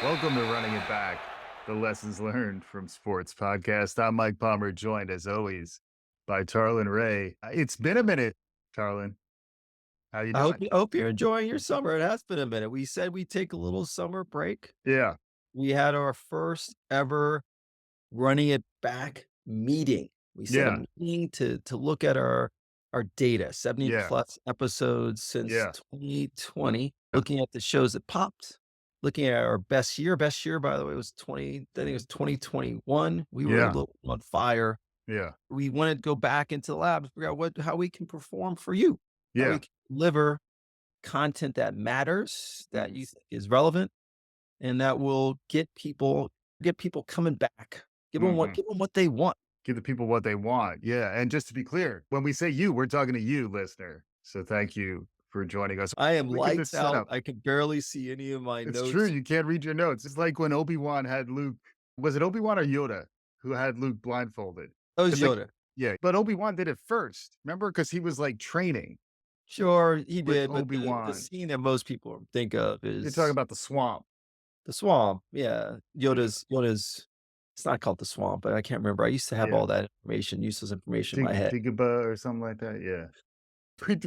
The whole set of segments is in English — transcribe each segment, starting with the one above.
Welcome to Running It Back, the lessons learned from sports podcast. I'm Mike Palmer, joined as always by Tarlin Ray. It's been a minute, Tarlin. How you doing? I hope you're enjoying your summer. It has been a minute. We said we'd take a little summer break. Yeah, We had our first ever running it back meeting. We set a yeah, meeting to look at our data, 70 yeah, plus episodes since yeah, 2020, yeah, looking at the shows that popped, looking at our best year. Best year, by the way, was 20, I think it was 2021. We were a yeah, little on fire. yeah, We wanted to go back into the lab to figure out how we can perform for you, how we yeah. can deliver content that matters, that Mm. you think is relevant, and that will get people coming back. Hmm. Give them what they want. Give the people what they want. Yeah. And just to be clear, when we say you, we're talking to you, listener. So thank you for joining us. I am Look at this lights out. setup. I can barely see any of my It's true. notes. You can't read your notes. It's like when Obi-Wan had Luke. Was it Obi-Wan or Yoda who had Luke blindfolded? Oh, Because like, Yoda. yeah, but Obi-Wan did it first. Remember? Because he was like training Sure, he with did, but the Obi-Wan. scene that most people think of You're talking is about the swamp. the swamp. Yeah, Yeah. Yoda's it's not called the swamp, but I can't remember. I used to have Yeah. all that information, useless information in my head. Dagobah or something like that. Yeah.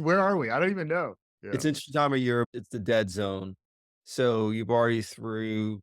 Where are we? I don't even know. Yeah. It's interesting time of year. It's the dead zone. So you've already through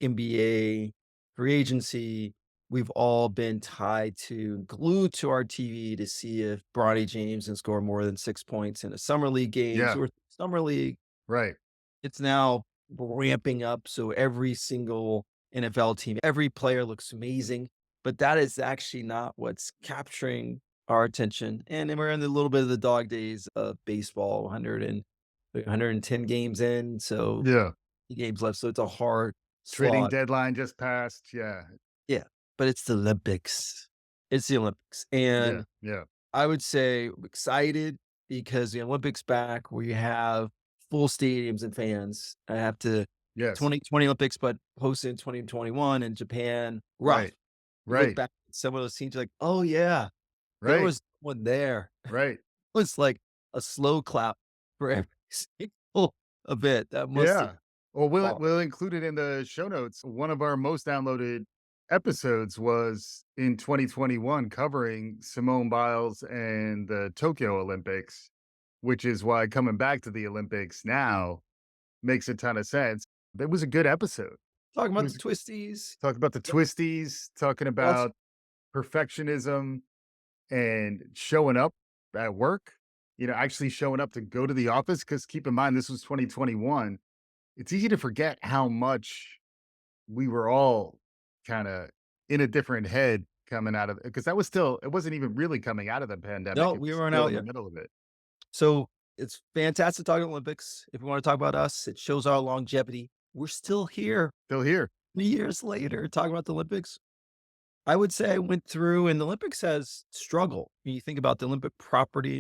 NBA, free agency, we've all been tied to glued to our TV to see if Bronny James can score more than 6 points in a summer league games Yeah. or summer league. Right. It's now ramping up, so every single NFL team, every player looks amazing, but that is actually not what's capturing our attention, and then we're in a little bit of the dog days of baseball, 110 games in, so Yeah. games left, so it's a hard Trading slog. deadline just passed. Yeah. Yeah, but it's the Olympics. It's the Olympics, Yeah. and Yeah. I would say I'm excited because the Olympics back, we have full stadiums and fans. I have to Yes. 2020 Olympics, but hosted in 2021 in Japan, rough. Right. You look Right. back at some of those scenes, you're like, "Oh, yeah, there Right. was one there." Right. It was like a slow clap for every single event. That must have Yeah. Well, we'll fun. we'll include it in the show notes. One of our most downloaded episodes was in 2021 covering Simone Biles and the Tokyo Olympics, which is why coming back to the Olympics now makes a ton of sense. That was a good episode. Talking It about the was twisties. talking about the Yep. twisties, talking Also about perfectionism and showing up at work, actually showing up to go to the office. Cause keep in mind, this was 2021. It's easy to forget how much we were all kind of in a different head coming out of it. Cause that was still, it wasn't even really coming out of the pandemic. no, It we was weren't still out in the yet. middle of it. So it's fantastic talking Olympics. If we want to talk about us, it shows our longevity. We're still here Still here. years later talking about the Olympics. I would say I went through, and the Olympics has struggle. When you think about the Olympic property,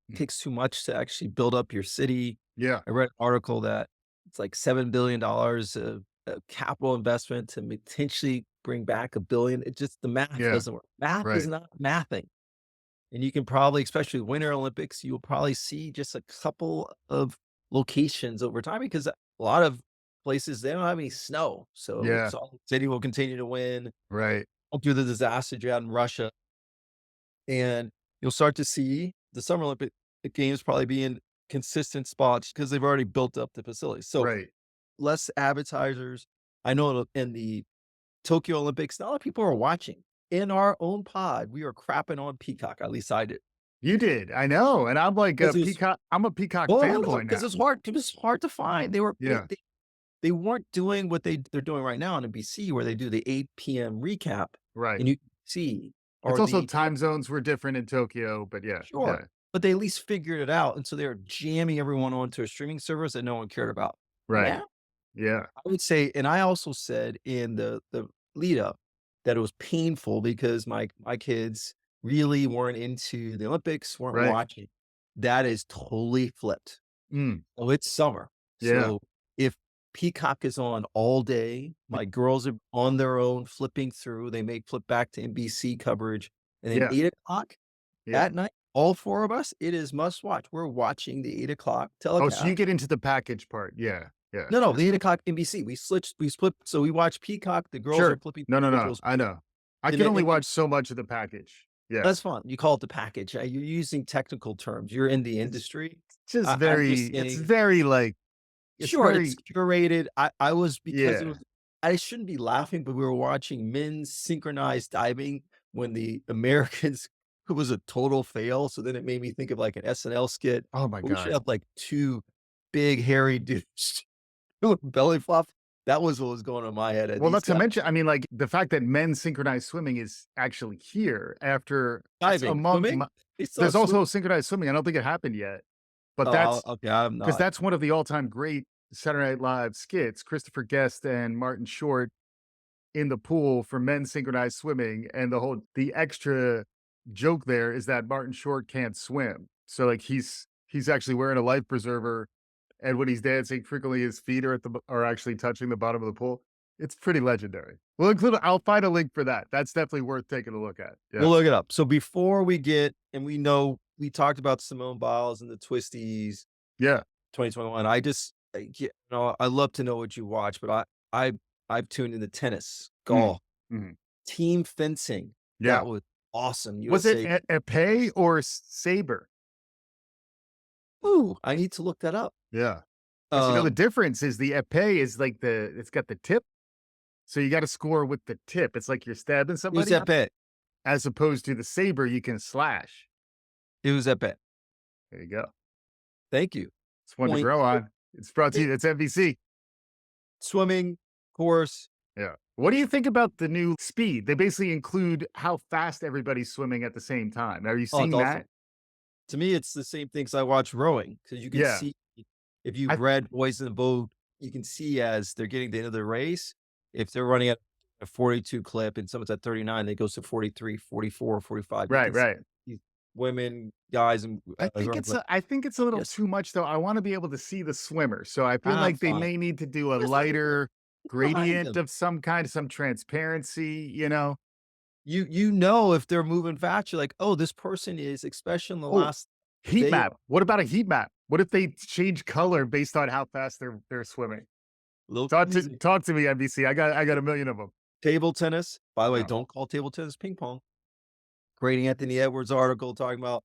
it Mm. takes too much to actually build up your city. Yeah. I read an article that it's like $7 billion of capital investment to potentially bring back a billion. It just the math Yeah. doesn't work. Math is Right. not mathing. And you can probably, especially Winter Olympics, you'll probably see just a couple of locations over time because a lot of places, they don't have any snow. So Yeah. Salt Lake City will continue to win. Right. Don't do the disaster you had in Russia. And you'll start to see the Summer Olympic Games probably be in consistent spots because they've already built up the facilities. So Right. less advertisers. I know in the Tokyo Olympics, not a lot of people are watching. In our own pod, we are crapping on Peacock. At least I did. You did. I know. And I'm like a Because it was peacock. I'm a peacock well, hold on, fanboy because now. it's hard. Because it's hard to find. They were Yeah. they weren't doing what they're doing right now on NBC, where they do the 8 p.m. recap, Right. and you can see It's or also the time zones were different in Tokyo, but yeah. sure, Yeah. but they at least figured it out, and so they were jamming everyone onto a streaming service that no one cared about. Right. Now, Yeah. I would say, and I also said in the lead up that it was painful because my kids really weren't into the Olympics, weren't Right. watching. That is totally flipped. Mm. Oh, it's summer. Yeah. So if Peacock is on all day, my girls are on their own flipping through. They may flip back to NBC coverage. And then Yeah. 8 o'clock Yeah. at night, all four of us, it is must watch. We're watching the 8 o'clock Oh, so you telecast. get into the package part. Yeah. Yeah. No, no, the 8 o'clock NBC. We split, so we watch Peacock, the girls are Sure. flipping No, no, the no. girls I know. I and can then only and we watch so much of the package. Yeah. that's fine. You call it the package. You're using technical terms. You're in the It's industry. just I'm very just it's saying very, like it's sure, it's very curated. I was because it yeah. was I shouldn't be laughing, but we were watching men's synchronized diving when the Americans it was a total fail, so then it made me think of, like, an SNL skit. Oh my We should god. have, like, 2 big hairy dudes doing belly flop. That was what was going on in my head, Well, these not to guys mention, I mean, like, the fact that men's synchronized swimming is actually here after it's diving, among swimming? my They still there's swim. also synchronized swimming. I don't think it happened yet, but Oh, that's okay, I'm because not. that's one of the all-time great Saturday Night Live skits, Christopher Guest and Martin Short in the pool for men's synchronized swimming, and the extra joke there is that Martin Short can't swim. So, like, he's actually wearing a life preserver, and when he's dancing, frequently his feet are are actually touching the bottom of the pool. It's pretty legendary. I'll find a link for that. That's definitely worth taking a look at. Yeah. We'll look it up. So before we get and we know we talked about Simone Biles and the twisties Yeah. 2021. I love to know what you watch, but I I've tuned into tennis, Mm. golf, Mhm. team fencing. Yeah. That was awesome. Was it USA. epee or saber? Ooh, I need to look that up. Yeah. Because the Um, difference is the epee is like it's got the tip, so you gotta score with the tip. It's like you're stabbing it was somebody, that bet. as opposed to the saber, you can slash. It was that bet. There you go. Thank you. It's one to Point. grow on. It's brought to It, you. It's NBC. swimming, course. Yeah. What do you think about the new speed? They basically include how fast everybody's swimming at the same time. Are you Oh, it's seeing awesome. that? To me, it's the same things I watch rowing because you can Yeah. see if you've I read Boys in the Boat, you can see as they're getting to the end of the race, if they're running at a 42 clip and someone's at 39, it goes to 43, 44, 45. You right, can see right. these women, guys, and girls like, I think it's a little yes, too much though. I want to be able to see the swimmer. So I feel I'm like they fine. may need to do a Just let me lighter behind gradient them. of some kind, some transparency, you know? You know if they're moving fast, you're like, oh, this person is, especially in the Oh, last heat day, map. What about a heat map? What if they change color based on how fast they're swimming? a little confusing. Talk to me, NBC. I got a million of them. Table tennis. By the way, No. don't call table tennis ping pong. Great Anthony Edwards article talking about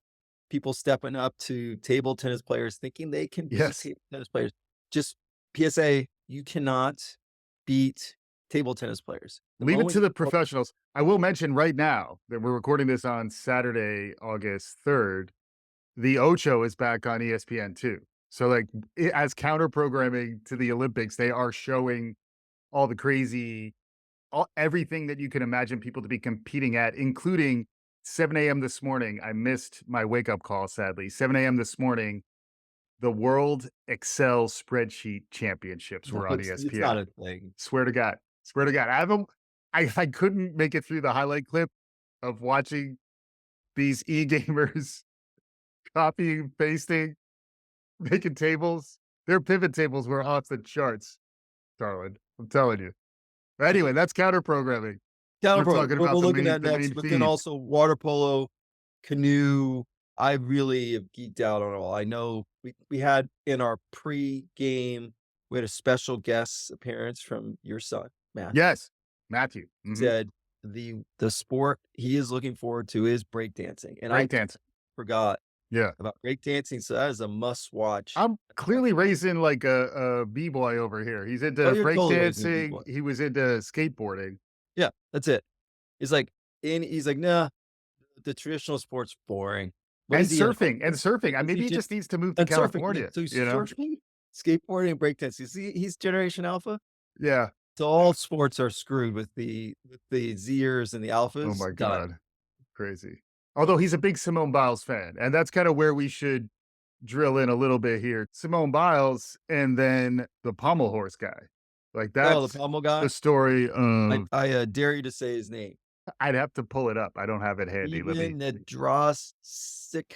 people stepping up to table tennis players thinking they can beat Yes. table tennis players. Just PSA, you cannot beat table tennis players. The Leave it moment to you the go professionals. I will mention right now that we're recording this on Saturday, August 3rd. The Ocho is back on ESPN too. So, like, as counter programming to the Olympics, they are showing all the crazy, everything that you can imagine people to be competing at, including 7 a.m. this morning. I missed my wake up call, sadly. 7 a.m. this morning, the World Excel Spreadsheet Championships no, were on it's not ESPN. a thing. Swear to God. Swear to God. I couldn't make it through the highlight clip of watching these e-gamers copying, pasting, making tables. Their pivot tables were off the charts, darling. I'm telling you. Anyway, that's counter programming. Counter We're pro, talking we'll about look at that the next, main but then feed. also water polo, canoe. I really have geeked out on it all. I know we had in our pre-game, we had a special guest appearance from your son, Matt. Yes, Matthew. Said the sport he is looking forward to is breakdancing, and I Breakdancing. forgot Yeah. about breakdancing, so that is a must watch. I'm clearly raising like a b-boy over here. He's Oh, into you're totally raising a breakdancing. b-boy. He was into skateboarding. Yeah, that's it. He's like and he's like, "Nah, the traditional sport's boring." What And is he in? surfing. And surfing. Is he Maybe he just just needs to move to and surfing, yeah, California, so he's you know? surfing, skateboarding, and breakdancing. You see, he's Generation Alpha. Yeah. So all sports are screwed with the Zers and the Oh Alphas, my done. God. Crazy. Although he's a big Simone Biles fan, and that's kind of where we should drill in a little bit here. Simone Biles and then the Pommel Horse Guy. Like Oh, the that's Pommel the guy? story of I dare you to say his name. I'd have to pull it up. I don't have it handy. Let me Steven Nedoroscik.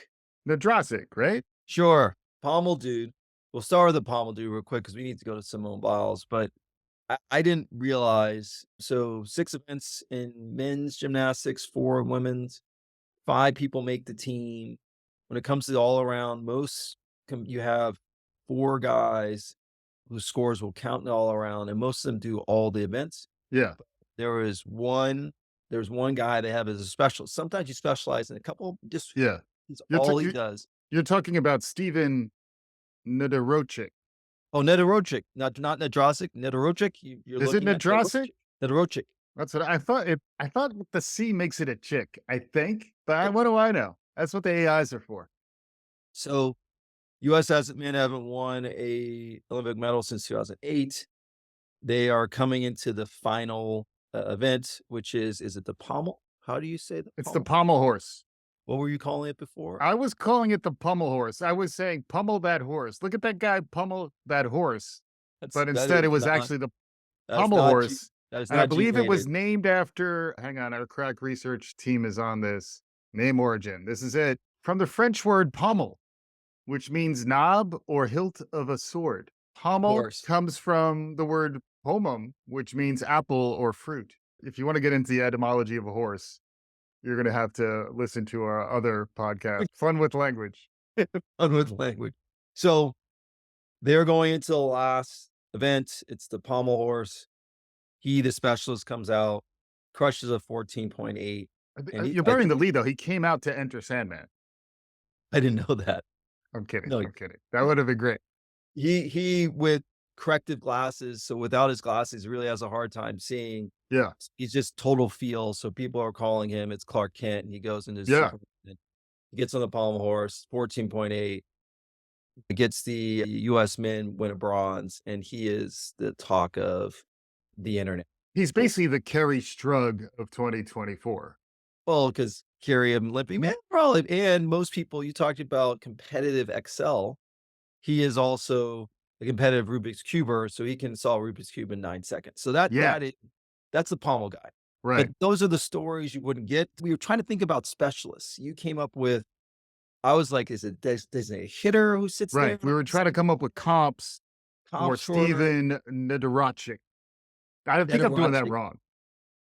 Nadrasic, right? Sure, Pommel dude. We'll start with the Pommel dude real quick because we need to go to Simone Biles, but I didn't realize so 6 events in men's gymnastics, 4 in women's, 5 people make the team. When it comes to all around, most you have 4 guys whose scores will count all around, and most of them do all the events. Yeah. There is one there's one guy they have as a specialist. Sometimes you specialize in a couple, just Yeah. he's You're t all he you does. you're talking about Steven Nedoroscik. Oh, Nedoroscik, not Nedoroscik, Nedoroscik, you're Is it looking at Nedrosik? Nedoroscik. That's what I thought the C makes it a chick, I think, but what do I know? That's what the AIs are for. So, US hasn't men haven't won a Olympic medal since 2008. They are coming into the final, event, which is it the pommel? How do you say the It's the pommel? pommel horse. What were you calling it before? I was calling it the pommel horse. I was saying, "Pummel that horse. Look at that guy pummel that horse." But That instead, is it was not actually the that's pommel not G horse, that is and I not believe it was G-rated. named after hang on, our crack research team is on this. Name origin. This is it. From the French word pommel, which means knob or hilt of a sword. Pommel Horse. comes from the word pomum, which means apple or fruit. If you want to get into the etymology of a horse, you're going to have to listen to our other podcast, Fun with Language. Fun with language. So, they're going into the last event. It's the pommel horse. He, the specialist, comes out, crushes a 14.8, and he You're I burying think the lead, though. He came out to enter Sandman. I didn't know that. I'm kidding. No, I'm kidding. That would have been great. he with corrective glasses, so without his glasses, he really has a hard time seeing. Yeah. He's just total feel, so people are calling him, it's Clark Kent, and he goes into Yeah. Superman. He gets on the pommel horse, 14.8, gets the US men win a bronze, and he is the talk of the internet. He's basically the Kerry Strug of 2024. Well, because Carrie Olympic man, probably, and most people you talked about competitive Excel, he is also a competitive Rubik's cuber, so he can solve Rubik's cube in 9 seconds. So Yeah. that's the pommel guy. But Right. those are the stories you wouldn't get. We were trying to think about specialists. You came up with I was like, is it a hitter who sits there? Right. We were trying to come up with comps Comp for shorter, Steven Nedoroscik. I think I'm doing that Nedoroscik. wrong.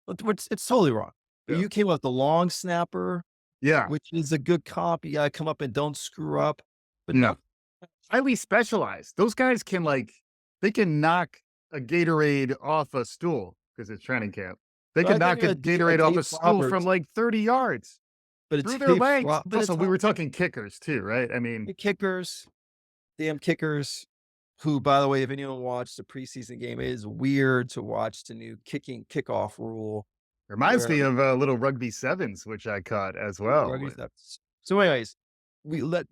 It's totally wrong. But Yeah. you came up with the long snapper, Yeah. which is a good comp. You gotta come up and don't screw up. But Yeah. no, Highly specialized. Those guys can they can knock a Gatorade off a stool because it's training camp. They but I can think knock a a Gatorade off a Dave stool from Roberts, like 30 yards but through it's their Dave legs. Ro but Also, it's we hard. were talking kickers too, right? I mean, The kickers, damn kickers, who, by the way, if anyone watched the preseason game, it is weird to watch the new kickoff rule reminds where me of little rugby sevens, which I caught as well. rugby's not so anyways,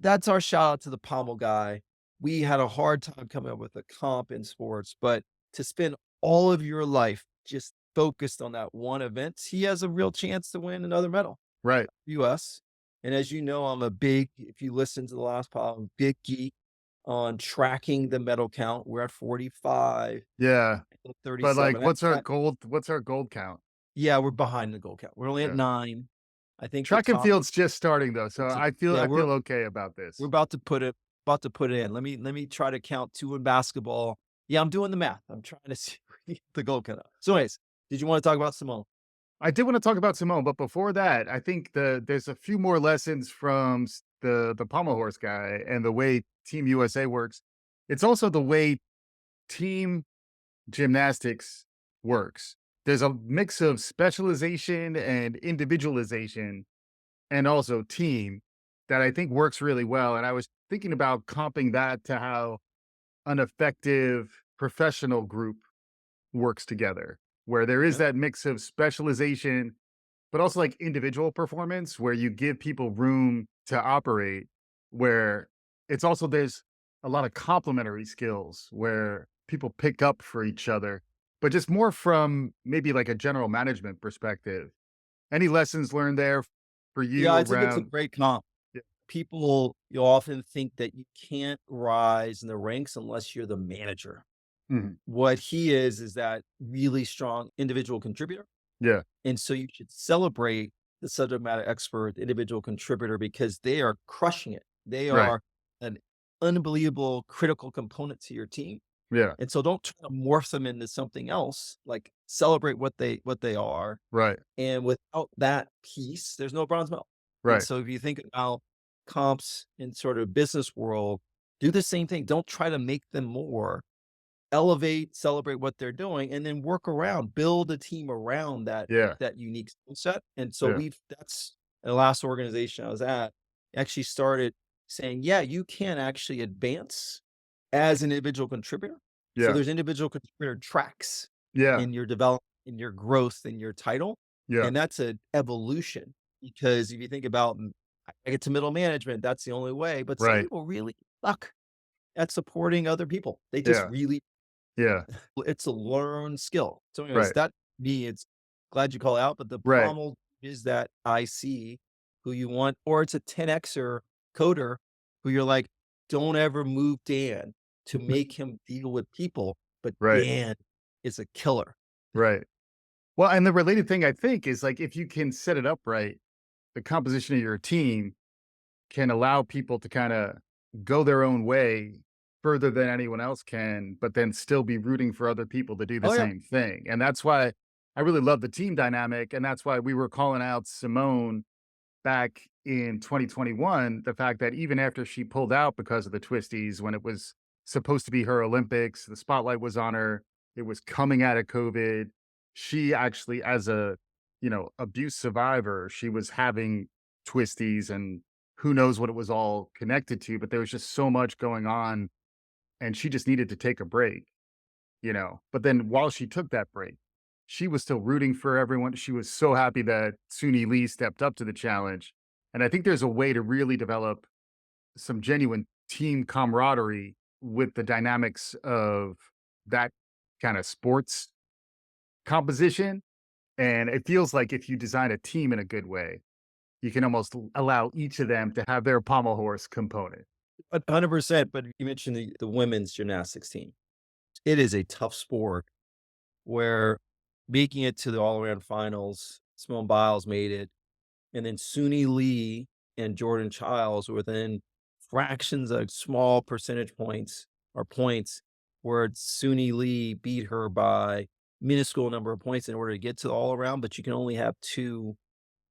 that's our shout out to the pommel guy. We had a hard time coming up with a comp in sports, but to spend all of your life just focused on that one event, he has a real chance to win another medal. Right. US. And as you know, I'm a big if you listen to the last pod, I'm a big geek on tracking the medal count. We're at 45, Yeah. But like, 37. what's our gold count? Yeah, we're behind the goal count. We're only at Yeah. 9. I think the Track and top field's just starting though, so 14. I Yeah, feel okay about we're this. about to put it in. Let me try to count 2 in basketball. Yeah, I'm doing the math. I'm trying to see the goal count. So anyways, did you want to talk about Simone? I did want to talk about Simone, but before that, I think there's a few more lessons from the Pommel Horse Guy and the way Team USA works. It's also the way team gymnastics works. There's a mix of specialization and individualization and also team that I think works really well. And I was thinking about comping that to how an effective professional group works together, where there is Yeah. that mix of specialization, but also like individual performance where you give people room to operate, where it's also there's a lot of complementary skills where people pick up for each other, but just more from maybe like a general management perspective. Any lessons learned there for Yeah, you I think it's a around? great comp. Yeah. People you'll often think that you can't rise in the ranks unless you're the manager. Mhm. What he is that really strong individual contributor, Yeah. and so you should celebrate the subject matter expert, the individual contributor, because they are crushing it. They Right. are an unbelievable critical component to your team, Yeah. and so don't try to morph them into something else, like, celebrate what they are, Right. and without that piece, there's no bronze medal, and Right. so if you think about comps in sort of business world, do the same thing. Don't try to make them more. elevate, celebrate what they're doing, and then work around, build a team around Yeah. that unique skill set. And so Yeah. that's the last organization I was at, actually started saying, yeah, you can actually advance as an individual contributor. So Yeah. there's individual contributor tracks Yeah. in your development, in your growth, in your title. Yeah. And that's an evolution because if you think about I get to middle management, that's the only way. But some Right. people really suck at supporting other people. They just Yeah. really Yeah. it's a learned skill. So anyways, Right. that me, it's glad you call it out, but the Right. pommel is that I see who you want, or it's a 10Xer coder who you're like, don't ever move Dan to make him deal with people, but Right. Dan is a killer. Right. Well, and the related thing I think is like if you can set it up right, the composition of your team can allow people to kind of go their own way further than anyone else can, but then still be rooting for other people to do the Oh yeah. same thing. And that's why I really love the team dynamic. And that's why we were calling out Simone back in 2021, the fact that even after she pulled out because of the twisties, when it was supposed to be her Olympics, the spotlight was on her. It was coming out of COVID. She actually, as a abuse survivor, she was having twisties and who knows what it was all connected to, but there was just so much going on and she just needed to take a break. But then while she took that break, she was still rooting for everyone. She was so happy that Suni Lee stepped up to the challenge. And I think there's a way to really develop some genuine team camaraderie with the dynamics of that kind of sports composition. And it feels like if you design a team in a good way, you can almost allow each of them to have their pommel horse component. 100%. But you mentioned the women's gymnastics team. It is a tough sport where making it to the all around finals, Simone Biles made it. And then Suni Lee and Jordan Childs were within fractions of small percentage points or points where Suni Lee beat her by minuscule number of points in order to get to the all around, but you can only have two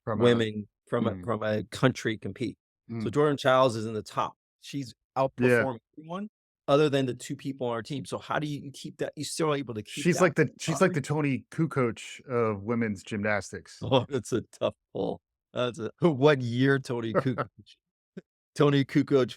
From a women mm, from a country compete. So mm. Jordan Childs is in the top. She's Yeah. outperforming everyone other than the two people on our team. So how do you keep that? You still able to keep that She's like camaraderie? the Tony Kukoc of women's gymnastics. Oh, that's a tough pull. That's a what year Tony Kukoc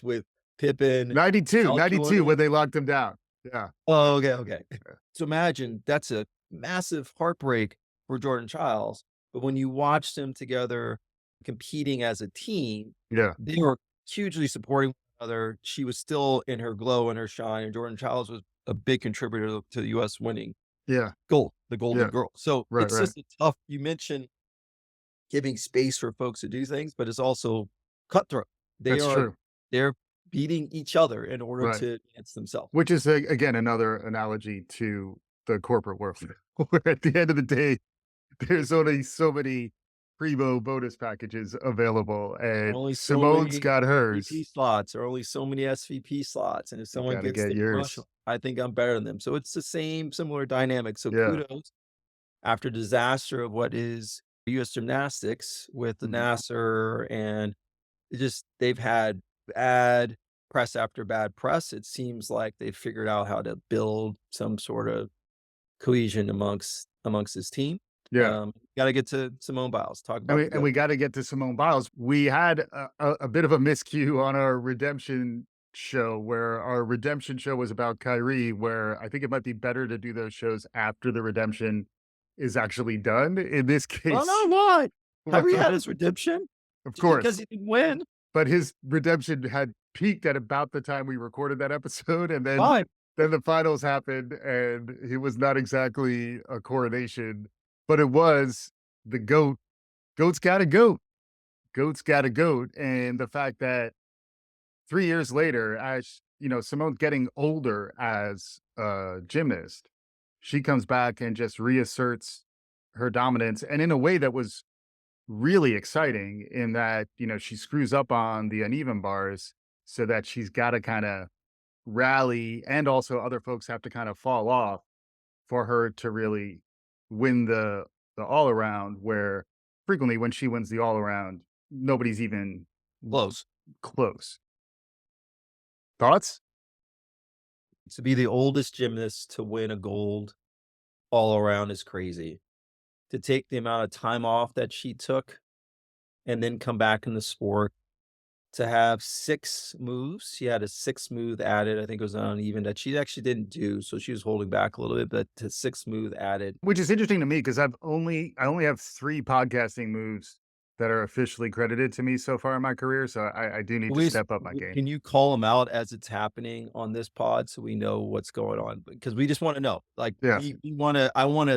with Pippen, 92, Al 92 when Jordan. they locked him down. Yeah. Oh, okay, okay. Yeah. So imagine that's a massive heartbreak for Jordan Childs, but when you watch them together competing as a team, Yeah. they were hugely supporting one another. She was still in her glow and her shine, and Jordan Childs was a big contributor to the US winning Yeah. gold, the Golden Yeah. Girl. So Right, it's right. just a tough you mentioned giving space for folks to do things, but it's also cutthroat. They That's are true. they're beating each other in order Right. to advance themselves. Which is, again, another analogy to the corporate world, where at the end of the day, there's only so many primo bonus packages available, There are and only so Simone's many got VP hers. slots, or only so many SVP slots, and if You someone gotta gets get the promotion, yours. I think I'm better than them. So it's the same similar dynamic. So Yeah. kudos after disaster of what is US gymnastics with the Mhm. Nasser and it just they've had bad press after bad press. It seems like they figured out how to build some sort of cohesion amongst his team. Yeah. Gotta get to Simone Biles, talk And about we the and GOAT. we gotta get to Simone Biles. We had a bit of a miscue on our redemption show, where our redemption show was about Kyrie, where I think it might be better to do those shows after the redemption is actually done. In this Well, no, case, why? Kyrie well, had his redemption of just because course, he didn't win. but his redemption had peaked at about the time we recorded that episode, and Fine. then the finals happened, and it was not exactly a coronation, but it was the goat. Goat's got a goat. Goat's got a goat. And the fact that 3 years later, as Simone's getting older as a gymnast, she comes back and just reasserts her dominance, and in a way that was really exciting in that, she screws up on the uneven bars so that she's gotta kinda rally, and also other folks have to kind of fall off for her to really win the all around, where frequently when she wins the all around, nobody's even Close. close. Thoughts? To be the oldest gymnast to win a gold all around is crazy. To take the amount of time off that she took and then come back in the sport, to have 6 moves, she had a 6th move added, I think it was uneven that she actually didn't do, so she was holding back a little bit, but to 6th move added. Which is interesting to me because I only have 3 podcasting moves that are officially credited to me so far in my career, so I do need to We step up my game. can you call them out as it's happening on this pod so we know what's going on? Because we just wanna know, like, Yeah. we wanna I want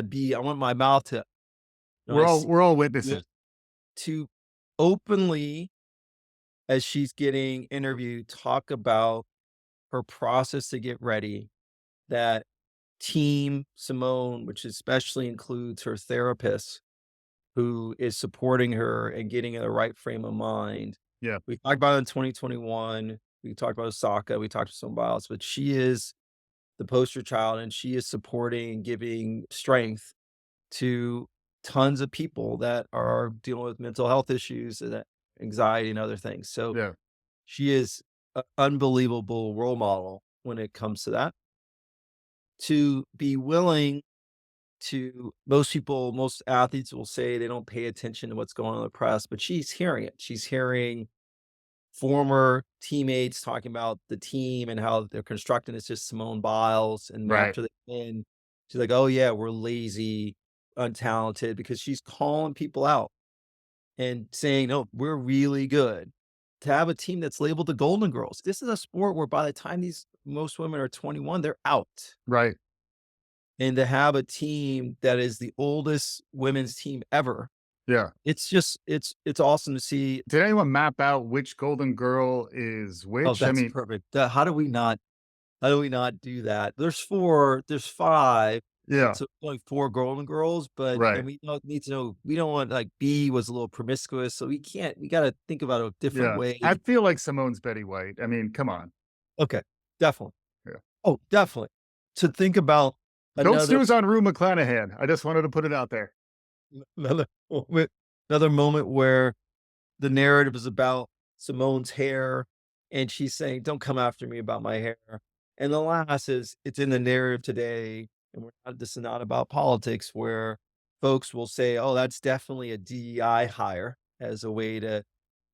my mouth to when I We're all see we're all this witnesses. to openly, as she's getting interviewed, talk about her process to get ready, that team Simone, which especially includes her therapist, who is supporting her and getting in the right frame of mind. Yeah, We talked about it in 2021. We talked about Osaka. We talked to some Biles, but she is the poster child and she is supporting and giving strength to tons of people that are dealing with mental health issues and anxiety and other things. So yeah, she is an unbelievable role model when it comes to that. To be willing to most athletes will say they don't pay attention to what's going on in the press, but she's hearing it. She's hearing former teammates talking about the team and how they're constructing it's just Simone Biles, and right, after they win, she's like, "Oh, yeah, we're lazy, untalented," because she's calling people out and saying, "No, we're really good." To have a team that's labeled the Golden Girls, this is a sport where by the time these most women are 21, they're out. right. And to have a team that is the oldest women's team ever, Yeah. it's just it's awesome to see. Did anyone map out which golden girl is Oh, which? I that's mean, perfect. How do we not do that? There's 5, yeah, so only 4 Golden Girls, but right. and we don't need to know we don't want like, B was a little promiscuous, so we gotta think about a different Yeah. I way. feel like Simone's Betty White. I mean, come on. Okay, definitely. Yeah. Oh, definitely. To think about Don't another snooze on Rue McClanahan. I just wanted to put it out there. another moment another moment where the narrative is about Simone's hair, and she's saying, "Don't come after me about my hair." And the last is it's in the narrative today, and this is not about politics, where folks will say, "Oh, that's definitely a DEI hire," as a way to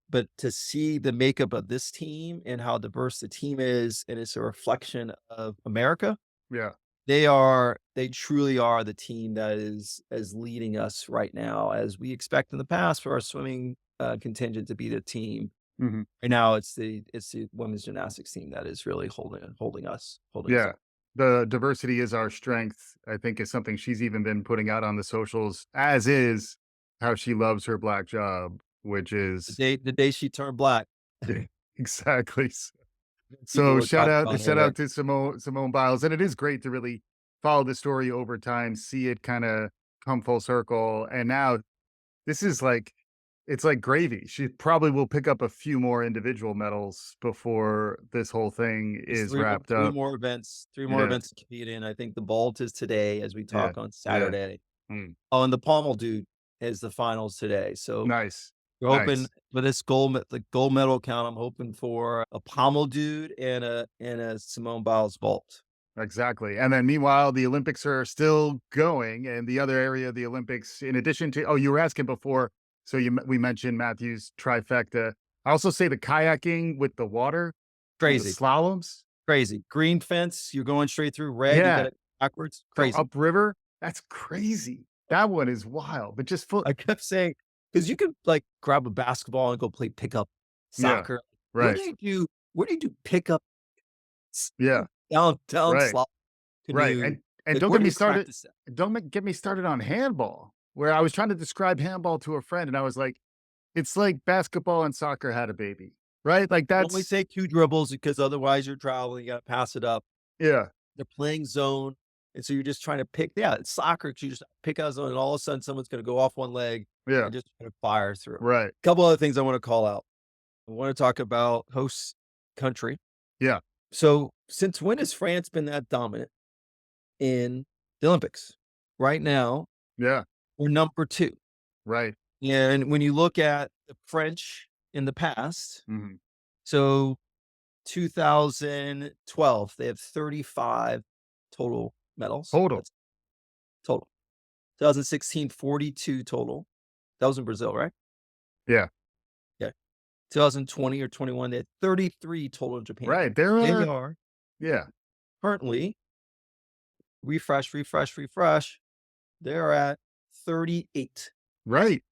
but to see the makeup of this team and how diverse the team is, and it's a reflection of America, Yeah. they truly are the team that is leading us right now, as we expect in the past for our swimming, contingent to be the team. Mhm. Right now, it's the women's gymnastics team that is really holding us Yeah. up. The diversity is our strength, I think is something she's even been putting out on the socials, as is how she loves her black job, which is The day she turned black, exactly. people So were talking about shout hair. out to Simone Biles, and it is great to really follow the story over time, see it kinda come full circle, and now this is like it's like gravy. She probably will pick up a few more individual medals before this whole thing There's is wrapped three up. more events 3 more Yeah, events to compete in. I think the vault is today as we yeah, talk on yeah. Saturday. Mm, Oh, and the Pommel dude is the finals today. So nice, we're hoping nice. for this the gold medal count, I'm hoping for a Pommel dude and a Simone Biles vault. Exactly, and then meanwhile, the Olympics are still going, and the other area of the Olympics, in addition to you were asking before, so we mentioned Matthew's trifecta. I also say the kayaking with the water and the Crazy, slaloms. crazy. Green fence, you're going straight through red, you Yeah, got it backwards. go Crazy. upriver. That's crazy. That one is wild, but just full. I kept saying because you could like grab a basketball and go play pickup Yeah, soccer. Where right. do you do where do you do pickup s- Yeah, down right, slop right, canoe? and Like don't where get do me you started. practice that? Get me started on handball, where I was trying to describe handball to a friend, and I was like, "It's like basketball and soccer had a baby." Right? Like, You only that's take 2 dribbles because otherwise you're traveling, you gotta pass it up. yeah, They're playing zone, and so you're just trying to pick it's soccer 'cause you just pick out zone, and all of a sudden, someone's gonna go off one leg yeah, and just try to fire through. right, Couple other things I wanna call out. I wanna talk about host country. yeah, So, since when has France been that dominant in the Olympics? Right now, yeah, we're number 2, right, and when you look at the French in the past, mhm, so 2012, they have 35 total medals. Total. That's total. 2016, 42 total. That was in Brazil, right? Yeah. Yeah. 2020 or 21, they had 33 total in Japan. Right. There They are, are yeah. currently refresh, refresh, refresh. They're at 38. Right.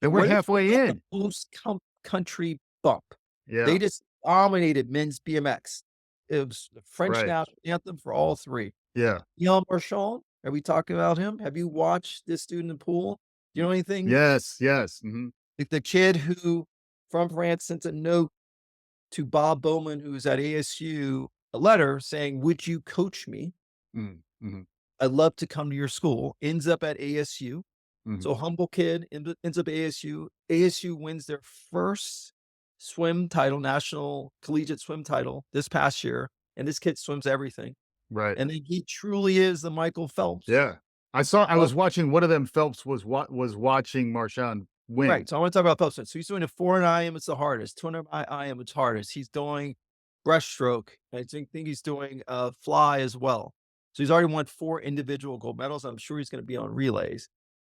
And we're What if we halfway got the in. post country bump? Yeah. They just dominated men's BMX. It was the French Right. national anthem for all three. Yeah. Léon Marchand, are we talking about him? Have you watched this dude in the pool? Do you know anything? Yes. Yes. Hmm. Like the kid who from France sent a note to Bob Bowman, who's at ASU, a letter saying, "Would you coach me? Mm-hmm. I'd love to come to your school." Ends up at ASU. Hmm. So humble kid ends up at ASU. ASU wins their first swim title, national collegiate swim title this past year, and this kid swims everything. Right. And then he truly is the Michael Phelps Yeah. I of was watching one of them. Phelps was watching Marchand win. right. So I want to talk about Phelps. So he's doing a 400 IM, it's the hardest. 200 IM, it's hardest. He's doing breaststroke. I think he's doing fly as well. So he's already won 4 individual gold medals. I'm sure he's going to be on relays.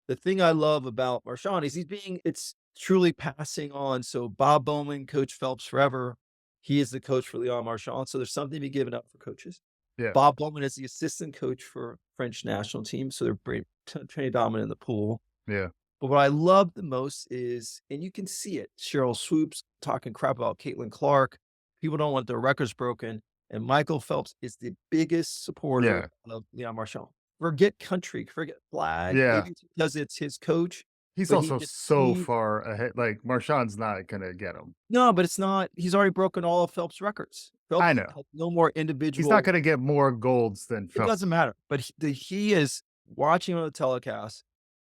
The thing I love about Marchand is it's truly passing on. So Bob Bowman, Coach Phelps forever. He is the coach for Leon Marchand. So there's something to be given up for coaches. Yeah. Bob Bowman is the assistant coach for French national team. So they're pretty dominant in the pool. Yeah. But what I love the most is, and you can see it, Cheryl Swoops talking crap about Caitlin Clark. People don't want their records broken. And Michael Phelps is the biggest supporter Yeah. of Leon Marchand. Forget country, forget flag. Yeah. Maybe it's because it's his coach, He's but he also just so sees far ahead. Like Marchand's not gonna get him. no, but it's not. He's already broken all of Phelps' records. I Phelps know. has no more He's not individual. gonna get more golds than It Phelps. doesn't matter. But he is watching on the telecast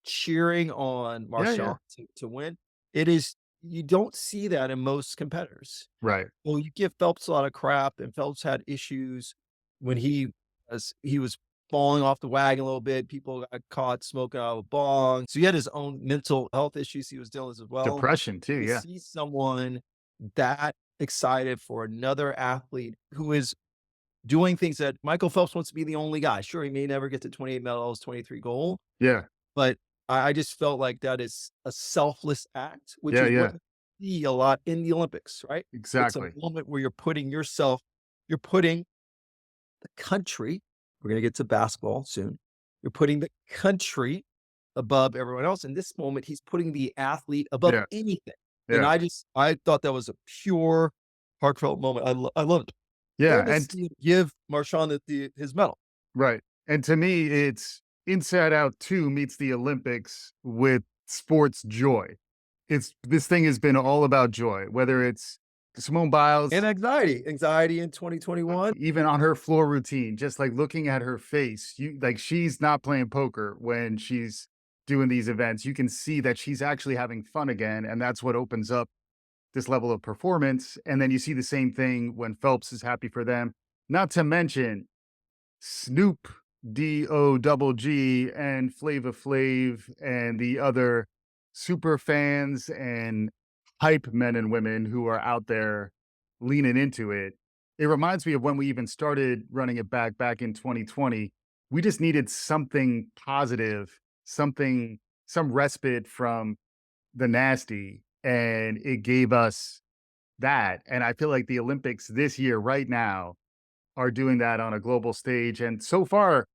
cheering on Yeah. Yeah. Marchand to win. It is you don't see that in most competitors. Right. Well, you give Phelps a lot of crap, and Phelps had issues when he was falling off the wagon a little bit. People got caught smoking out of a bong. So he had his own mental health issues he was dealing with as well. Depression too. To Yeah. see someone that excited for another athlete who is doing things that Michael Phelps wants to be the only guy. Sure, he may never get to 28 medals, 23 gold, Yeah. but I just felt like that is a selfless act, which Yeah. is what Yeah. you see a lot in the Olympics, right? It's a Exactly. moment where you're putting the country, we're going to get to basketball soon. You're putting the country above everyone else. In this moment, he's putting the athlete above Yeah. anything. And Yeah. I thought that was a pure, heartfelt moment. I loved it. Yeah. And to And see him give Marchand his medal. right. And to me, it's Inside Out 2 meets the Olympics with sports joy. This thing has been all about joy, whether it's Simone And Biles, anxiety in 2021. even on her floor routine, just like looking at her face, she's not playing poker when she's doing these events. You can see that she's actually having fun again. And that's what opens up this level of performance. And then you see the same thing when Phelps is happy for them. Not to mention Snoop Dogg and Flava Flav and the other super fans and hype men and women who are out there leaning into it. It reminds me of when we even started running it back in 2020. We just needed something positive, some respite from the nasty, and it gave us that. And I feel like the Olympics this year, right now, are doing that on a global stage. And so far,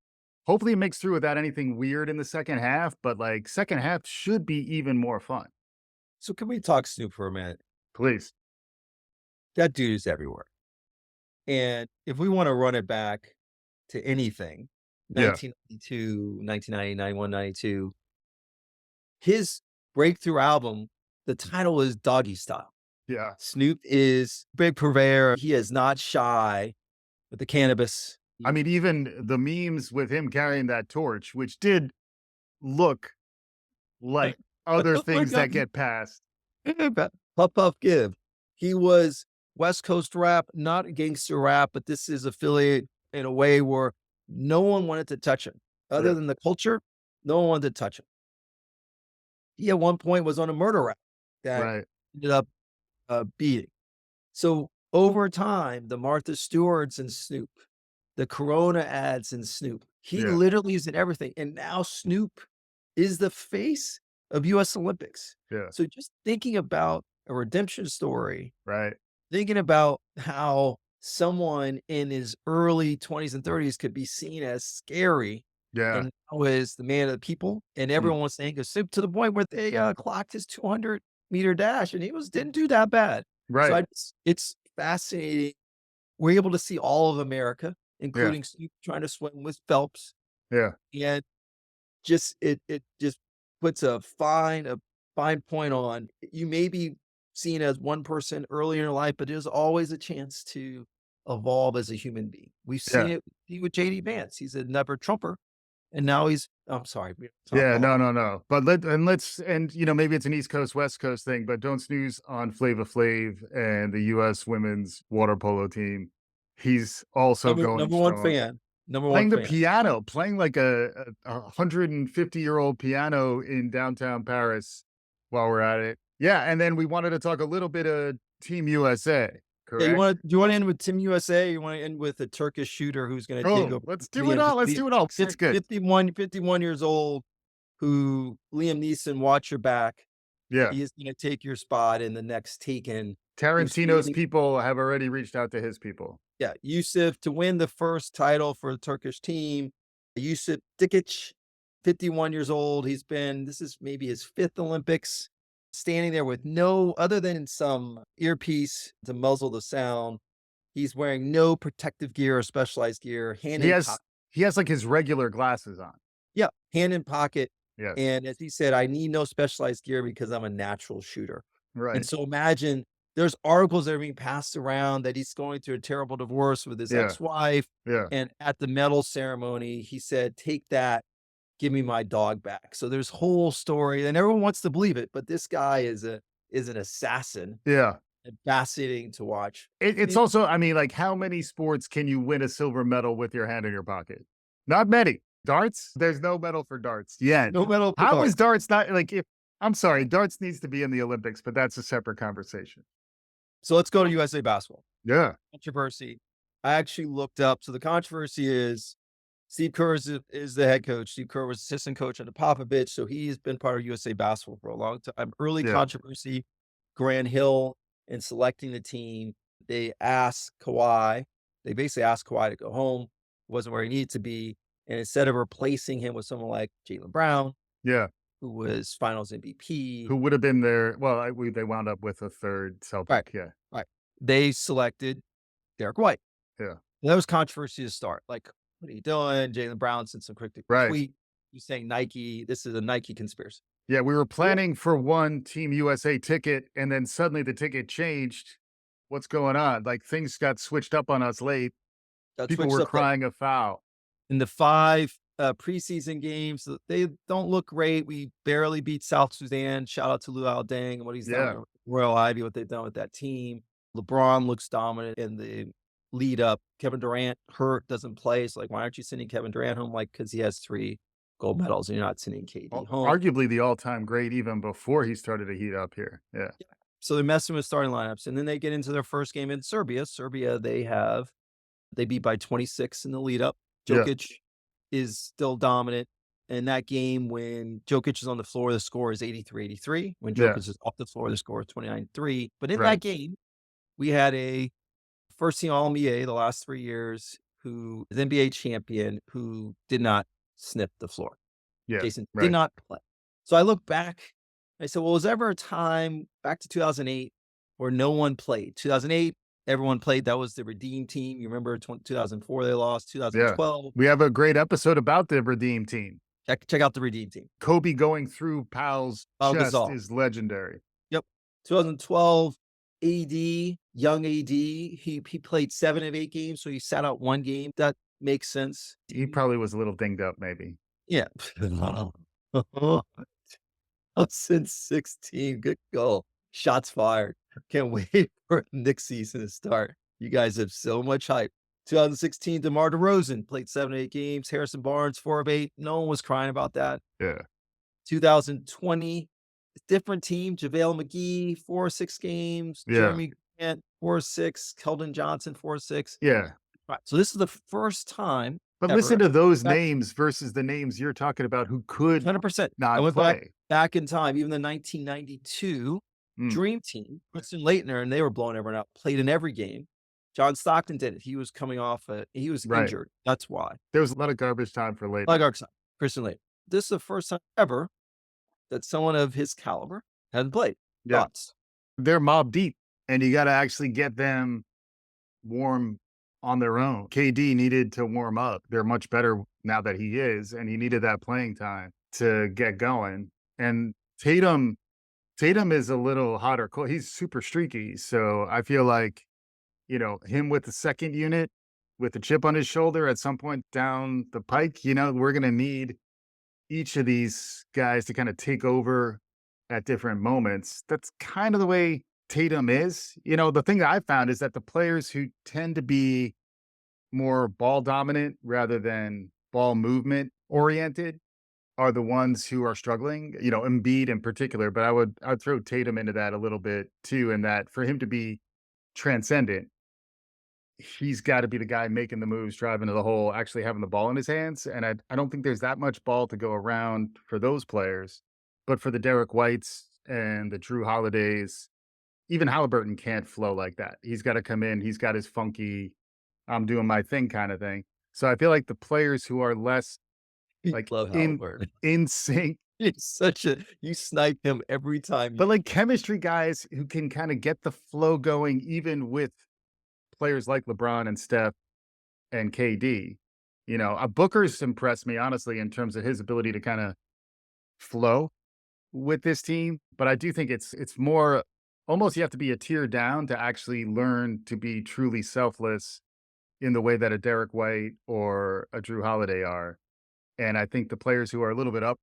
hopefully it makes through without anything weird in the second half, but like second half should be even more fun. So can we talk Snoop for a minute? Please. That dude is everywhere. And if we want to run it back to anything, Yeah. 1992, 1990, 91, 92, his breakthrough album, the title is Doggy Style. Yeah. Snoop is big purveyor. He is not shy with the cannabis. I mean, even the memes with him carrying that torch, which did look like other things that get passed. Puff Puff Give. He was West Coast rap, not gangster rap, but this is affiliate in a way where no one wanted to touch him. Other Yeah. than the culture, no one wanted to touch him. He at one point was on a murder rap that Right. ended up beating. So over time, the Martha Stewarts and Snoop, the Corona ads and Snoop, he Yeah. literally is in everything, and now Snoop is the face of US Olympics. Yeah. So just thinking about a redemption story, Right. thinking about how someone in his early 20s and 30s could be seen as scary Yeah. and now is the man of the people, and Mm. everyone wants to hang a Snoop to the point where they, clocked his 200-meter dash, and he was didn't do that bad. So Right. it's fascinating. We're able to see all of America, Yeah. including Snoop trying to swim with Phelps, Yeah. and it just puts a fine point on you may be seen as one person early in your life, but there's always a chance to evolve as a human being. We've seen Yeah. it with JD Vance. He's a never Trumper, and now I'm sorry, we talk Yeah, all no, no, no. But maybe it's an East Coast, West Coast thing, but don't snooze on Flava Flav and the US women's water polo team. He's also going number one strong. fan, number one Playing the fan. piano, playing like a 150-year-old piano in downtown Paris while we're at it. Yeah, and then we wanted to talk a little bit of Team USA, Yeah, correct? do you wanna end with Team USA, or you wanna end with a Turkish shooter who's gonna take Oh, over let's do it Liam all. Let's do it all. It's good. 51 years old, who Liam Neeson, watch your back. Yeah. He is gonna take your spot in the next Taken. We've Tarantino's seen people have already reached out to his people. yeah, Yusuf to win the first title for the Turkish team. Yusuf Dikic, 51 years old. This is maybe his 5th Olympics, standing there with no other than some earpiece to muzzle the sound. He's wearing no protective gear or specialized gear, hand He in has pocket. he has like his regular glasses on. Yeah, hand in pocket. Yes. And as he said, I need no specialized gear because I'm a natural shooter. And Right. so imagine there's articles that are being passed around that he's going through a terrible divorce with his Yeah. ex-wife. Yeah. And at the medal ceremony, he said, "Take that, give me my dog back." So there's whole story, and everyone wants to believe it, but this guy is an assassin Yeah. and fascinating to watch. It's It also, I mean, like, how many sports can you win a silver medal with your hand in your pocket? Not many. Darts? There's no medal for darts yet. no medal for How is darts. darts not like if I'm sorry, darts needs to be in the Olympics, but that's a separate conversation. So let's go to USA basketball. Yeah. Controversy. I actually looked up. So the controversy is Steve Kerr is the head coach. Steve Kerr was assistant coach under Popovich, so he's been part of USA basketball for a long time. Early Yeah. controversy, Grant Hill in selecting the team. They asked Kawhi. They basically asked Kawhi to go home. Wasn't where he needed to be, and instead of replacing him with someone like Jaylen Brown, Yeah. who was Finals MVP, Who would have been there? Well, they wound up with a third right, Celtic. Yeah. right, they selected Derek White. Yeah. That was controversy to start. Like, what are you doing? Jaylen Brown sent some cryptic Right. tweet. You saying Nike, this is a Nike conspiracy. Yeah, we were Yeah. planning for one Team USA ticket, and then suddenly the ticket changed. What's going on? Like, things got switched up on us late. Got People switched were up like crying a foul. in the 5 preseason games. They don't look great. We barely beat South Sudan. Shout out to Luau Deng and what he's done Yeah. with Royal Ivy, what they've done with that team. LeBron looks dominant in the lead up. Kevin Durant hurt, doesn't play. So like, why aren't you sending Kevin Durant home? Like, because he has 3 gold medals and you're not sending KD home. Arguably the all-time great even before he started to heat up here. Yeah. So they're messing with starting lineups, and then they get into their first game in Serbia. Serbia, they beat by 26 in the lead up. Yeah. Jokic is still dominant. In that game, when Jokic is on the floor, the score is 83-83. When Yeah. Jokic is off the floor, the score is 29-3. But in Right. that game, we had a first team All NBA the last 3 years, who is NBA champion, who did not sniff the floor. Yeah. Jason did Right. not play. So I look back, I said, well, was there ever a time back to 2008 where no one played? 2008, everyone played. That was the Redeem team. You remember 2004, they lost. Yeah. 2012, We have a great episode about the Redeem team. check out the Redeem team. Kobe going through Powell's Pau chest Gasol. is legendary. Yep. 2012, AD, young AD, he played 7 of 8 games, so he sat out 1 game. That makes sense. He probably was a little dinged up, maybe. Yeah. Since 16, good goal. Shots fired. Can't wait for next season to start. You guys have so much hype. 2016, DeMar DeRozan played 7 of 8 games. Harrison Barnes, 4 of 8. No one was crying about that. Yeah. 2020, different team. JaVale McGee, 4 of 6 games. Yeah. Jeremy And 4-6, Keldon Johnson, 4-6. Yeah. Right. So this is the first time But listen ever. to those Back names versus the names you're talking about who could 100%. I not went play. back in time, even the 1992 Mm, Dream Team, Princeton Leitner, and they were blowing everyone out, played in every game. John Stockton did it. He was coming off he was right. injured. That's why. There was a lot of garbage time for Like later. our son, Christian Leitner. This is the first time ever that someone of his caliber hadn't played. Yeah. Thoughts? They're mob deep, and you gotta actually get them warm on their own. KD needed to warm up. They're much better now that he is, and he needed that playing time to get going. And Tatum is a little hotter. He's super streaky. So I feel like, him with the second unit with the chip on his shoulder at some point down the pike, we're going to need each of these guys to kind of take over at different moments. That's kind of the way Tatum is. The thing that I found is that the players who tend to be more ball dominant rather than ball movement oriented are the ones who are struggling, Embiid in particular, but I'd throw Tatum into that a little bit too, in that for him to be transcendent, he's got to be the guy making the moves, driving to the hole, actually having the ball in his hands. And I don't think there's that much ball to go around for those players. But for the Derek Whites and the Drew Holidays, even Halliburton can't flow like that. He's got to come in, he's got his funky, I'm doing my thing kind of thing. So I feel like the players who are less like Love in Halliburton. in sync, He's such a you snipe him every time but like chemistry guys who can kind of get the flow going, even with players like LeBron and Steph and KD. Booker's impressed me honestly in terms of his ability to kind of flow with this team, but I do think it's more almost you have to be a tier down to actually learn to be truly selfless in the way that a Derek White or a Drew Holiday are. And I think the players who are a little bit up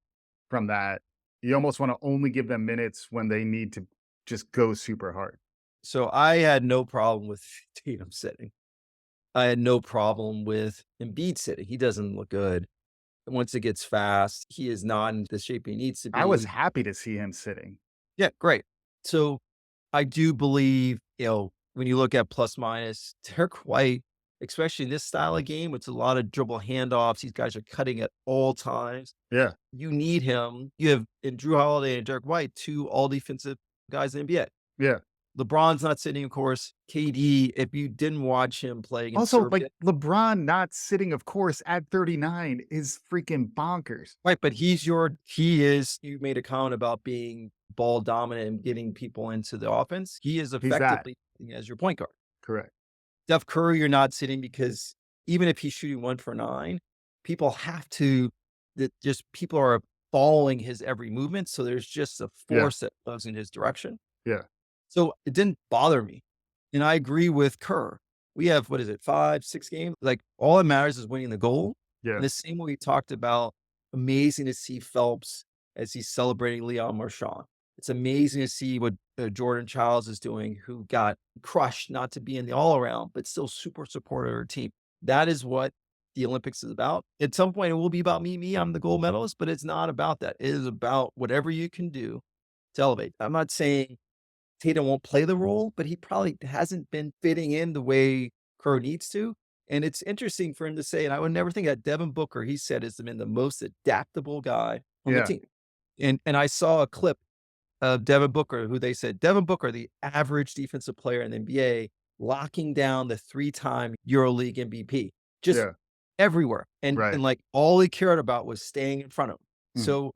from that, you almost want to only give them minutes when they need to just go super hard. So I had no problem with Tatum sitting. I had no problem with Embiid sitting. He doesn't look good. Once it gets fast, he is not in the shape he needs to I was be. happy to see him sitting. Yeah, great. So I do believe, when you look at plus minus, Derek White, especially in this style of game, it's a lot of dribble handoffs. These guys are cutting at all times. Yeah, You need him. You have in Drew Holiday and Derek White, two all defensive guys in the NBA. yeah. LeBron's not sitting, of course. KD, if you didn't watch him play against Also, like Serbia, LeBron not sitting, of course, at 39 is freaking bonkers. right? But you made a comment about being ball dominant and getting people into the offense. He is He's that. effectively sitting as your point guard. Correct. Steph Curry, you're not sitting because even if he's shooting 1 for 9, people have to, that just people are following his every movement. So there's just a Yeah, force that goes in his direction. yeah, So it didn't bother me. And I agree with Kerr. We have, what is it, 5, 6 games? Like all that matters is winning the goal. yeah, And the same way we talked about, amazing to see Phelps as he's celebrating Léon Marchand. It's amazing to see what Jordan Childs is doing, who got crushed not to be in the all around, but still super supportive of her team. That is what the Olympics is about. At some point, it will be about me. I'm the gold medalist, but it's not about that. It is about whatever you can do to elevate. I'm not saying Tatum won't play the role, but he probably hasn't been fitting in the way Kerr needs to. And it's interesting for him to say, and I would never think that Devin Booker, he said, has been the most adaptable guy on the yeah, team. And I saw a clip of Devin Booker, who they said, Devin Booker, the average defensive player in the NBA, locking down the 3-time EuroLeague MVP, just yeah. everywhere. Right. And like all he cared about was staying in front of him. Mm. So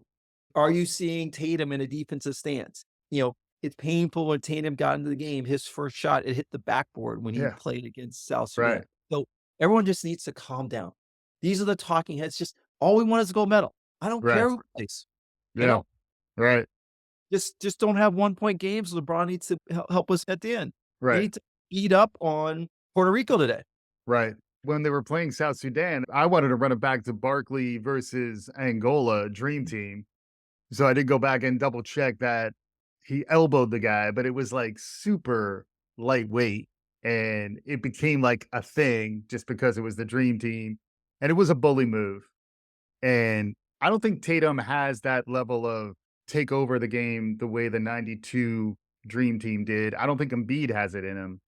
are you seeing Tatum in a defensive stance? It's painful when Tatum got into the game. His first shot, it hit the backboard when he Yeah. played against South Sudan. Right. So everyone just needs to calm down. These are the talking heads. Just all we want is a gold medal. I don't Right. care who plays. Yeah. Right. Just don't have 1-point games. LeBron needs to help us at the end. They Right. need to beat up on Puerto Rico today. Right. When they were playing South Sudan, I wanted to run it back to Barkley versus Angola Dream Team. So I did go back and double check that he elbowed the guy, but it was like super lightweight. And it became like a thing just because it was the Dream Team. And it was a bully move. And I don't think Tatum has that level of take over the game the way the 92 dream team did. I don't think Embiid has it in him,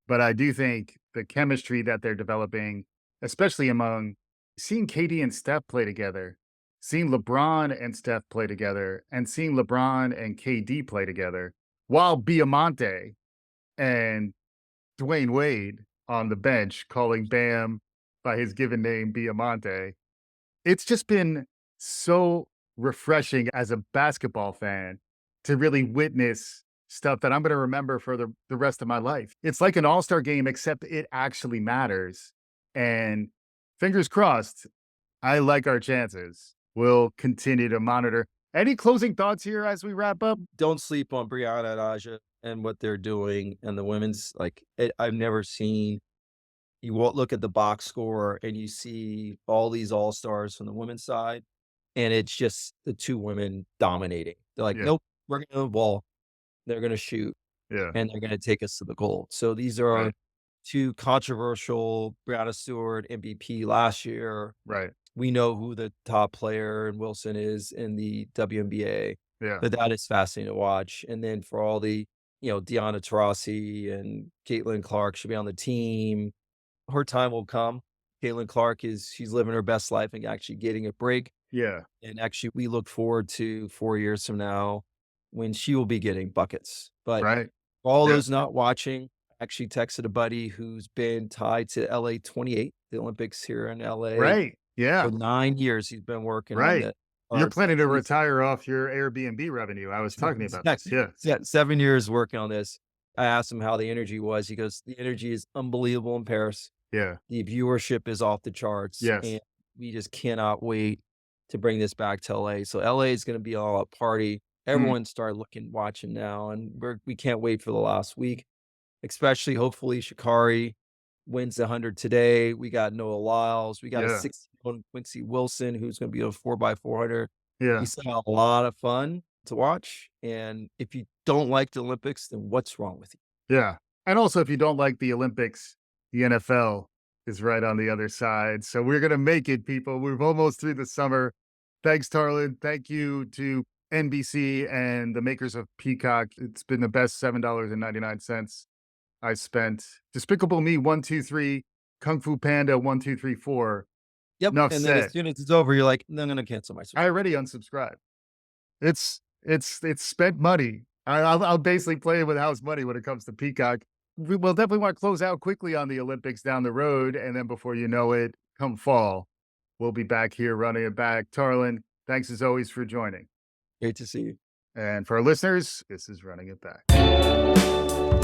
but I do think the chemistry that they're developing, especially among seeing KD and Steph play together, seeing LeBron and Steph play together, and seeing LeBron and KD play together, while Biamonte and Dwayne Wade on the bench calling Bam by his given name, Biamonte. It's just been so refreshing as a basketball fan to really witness stuff that I'm going to remember for the rest of my life. It's like an all-star game, except it actually matters. And fingers crossed, I like our chances. We'll continue to monitor. Any closing thoughts here as we wrap up? Don't sleep on Brianna and Aja and what they're doing and the women's, like, I've never seen you won't look at the box score and you see all these all-stars from the women's side, and it's just the 2 women dominating. They're like, Yeah, "Nope, we're gonna ball, they're gonna shoot, yeah, and they're gonna take us to the goal." So these are right, 2 controversial. Brianna Stewart, MVP last year. right, We know who the top player in Wilson is in the WNBA, yeah, but that is fascinating to watch. And then for all the, Deanna Taurasi and Caitlin Clark should be on the team. Her time will come. Caitlin Clark she's living her best life and actually getting a break. yeah, And actually, we look forward to 4 years from now when she will be getting buckets. But right, for all yeah, those not watching, I actually texted a buddy who's been tied to LA 28, the Olympics here in LA. right, yeah. For 9 years, he's been working on Right. the You're or planning to at least retire off your Airbnb revenue. I was talking about this. Yeah. yeah, 7 years working on this. I asked him how the energy was. He goes, "The energy is unbelievable in Paris. Yeah. The viewership is off the charts, Yes. and we just cannot wait to bring this back to LA." So LA is gonna be all out party. Mm. Everyone start watching now, and we can't wait for the last week, especially hopefully Sha'Carri wins the 100 today. We got Noah Lyles. We got a Yeah. 6-year-old Quincy Wilson who's gonna be a 4x400. Yeah. He's a lot of fun to watch, and if you don't like the Olympics, then what's wrong with you? Yeah. And also, if you don't like the Olympics, the NFL is right on the other side. So we're going to make it, people. We're almost through the summer. Thanks, Tarlin. Thank you to NBC and the makers of Peacock. It's been the best $7.99 I spent. Despicable Me 1, 2, 3, Kung Fu Panda 1, 2, 3, 4. Yep, Enough and then as said. soon as it's over, you're like, "No, I'm gonna cancel my I subscription." already unsubscribed. It's spent money. I'll basically play with house money when it comes to Peacock. We'll definitely want to close out quickly on the Olympics down the road, and then before you know it, come fall, we'll be back here running it back. Tarlin, thanks as always for joining. Great to see you. And for our listeners, this is Running It Back.